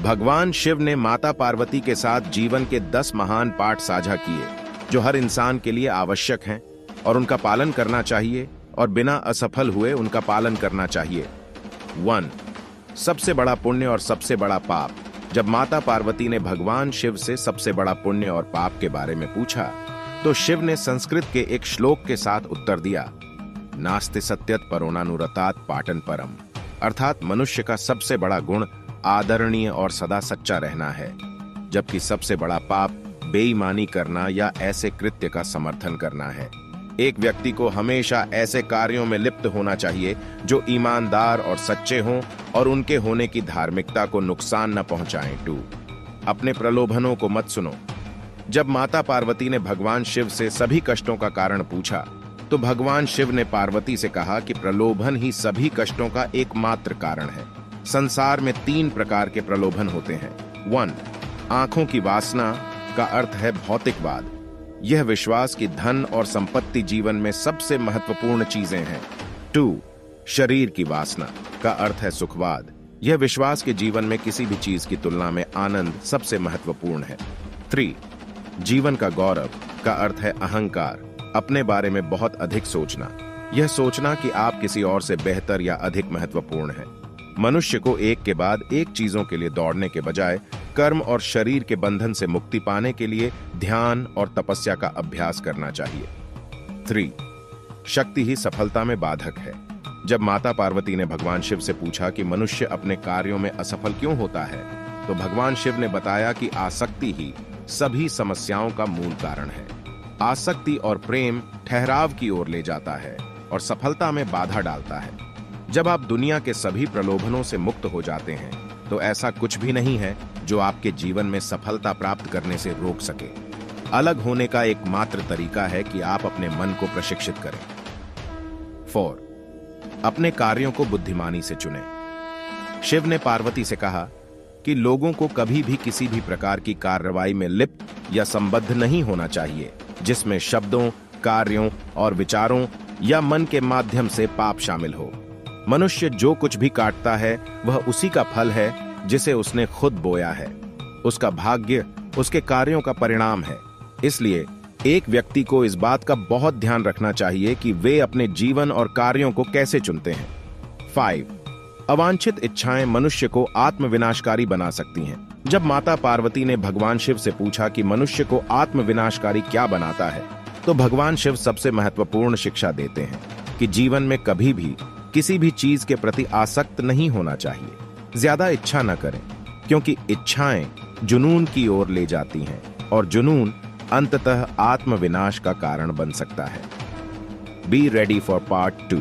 भगवान शिव ने माता पार्वती के साथ जीवन के 10 महान पाठ साझा किए जो हर इंसान के लिए आवश्यक हैं और उनका पालन करना चाहिए और बिना असफल हुए उनका पालन करना चाहिए। 1. सबसे बड़ा पुण्य और सबसे बड़ा पाप। जब माता पार्वती ने भगवान शिव से सबसे बड़ा पुण्य और पाप के बारे में पूछा तो शिव ने संस्कृत के एक श्लोक के साथ उत्तर दिया, नास्ति सत्यत परोनानुरतात पाटन परम, अर्थात मनुष्य का सबसे बड़ा गुण आदरणीय और सदा सच्चा रहना है, जबकि सबसे बड़ा पाप बेईमानी करना या ऐसे कृत्य का समर्थन करना है। एक व्यक्ति को हमेशा ऐसे कार्यों में लिप्त होना चाहिए जो ईमानदार और सच्चे हों और उनके होने की धार्मिकता को नुकसान न पहुंचाएं। 2. अपने प्रलोभनों को मत सुनो। जब माता पार्वती ने भगवान शिव से सभी कष्टों का कारण पूछा तो भगवान शिव ने पार्वती से कहा कि प्रलोभन ही सभी कष्टों का एकमात्र कारण है। संसार में 3 प्रकार के प्रलोभन होते हैं। 1. आंखों की वासना का अर्थ है भौतिकवाद। यह विश्वास कि धन और संपत्ति जीवन में सबसे महत्वपूर्ण चीजें हैं। 2. शरीर की वासना का अर्थ है सुखवाद। यह विश्वास के जीवन में किसी भी चीज की तुलना में आनंद सबसे महत्वपूर्ण है। 3. जीवन का गौरव का अर्थ है अहंकार, अपने बारे में बहुत अधिक सोचना। यह सोचना कि आप किसी और से बेहतर या अधिक महत्वपूर्ण हैं। मनुष्य को एक के बाद एक चीजों के लिए दौड़ने के बजाय कर्म और शरीर के बंधन से मुक्ति पाने के लिए ध्यान और तपस्या का अभ्यास करना चाहिए। 3. शक्ति ही सफलता में बाधक है। जब माता पार्वती ने भगवान शिव से पूछा कि मनुष्य अपने कार्यों में असफल क्यों होता है तो भगवान शिव ने बताया कि आसक्ति ही सभी समस्याओं का मूल कारण है। आसक्ति और प्रेम ठहराव की ओर ले जाता है और सफलता में बाधा डालता है। जब आप दुनिया के सभी प्रलोभनों से मुक्त हो जाते हैं तो ऐसा कुछ भी नहीं है जो आपके जीवन में सफलता प्राप्त करने से रोक सके। अलग होने का एकमात्र तरीका है कि आप अपने मन को प्रशिक्षित करें। 4. अपने कार्यों को बुद्धिमानी से चुनें। शिव ने पार्वती से कहा कि लोगों को कभी भी किसी भी प्रकार की कार्रवाई में लिप्त या संबद्ध नहीं होना चाहिए जिसमें शब्दों, कार्यों और विचारों या मन के माध्यम से पाप शामिल हो। मनुष्य जो कुछ भी काटता है वह उसी का फल है जिसे उसने खुद बोया है। उसका भाग्य उसके कार्यों का परिणाम है। इसलिए एक व्यक्ति को इस बात का बहुत ध्यान रखना चाहिए कि वे अपने जीवन और कार्यों को कैसे चुनते हैं। 5. अवांछित इच्छाएं मनुष्य को आत्मविनाशकारी बना सकती हैं। जब माता पार्वती ने भगवान शिव से पूछा कि मनुष्य को आत्मविनाशकारी क्या बनाता है तो भगवान शिव सबसे महत्वपूर्ण शिक्षा देते हैं कि जीवन में कभी भी किसी भी चीज के प्रति आसक्त नहीं होना चाहिए। ज्यादा इच्छा न करें क्योंकि इच्छाएं जुनून की ओर ले जाती हैं और जुनून अंततः आत्मविनाश का कारण बन सकता है। Be ready for part 2।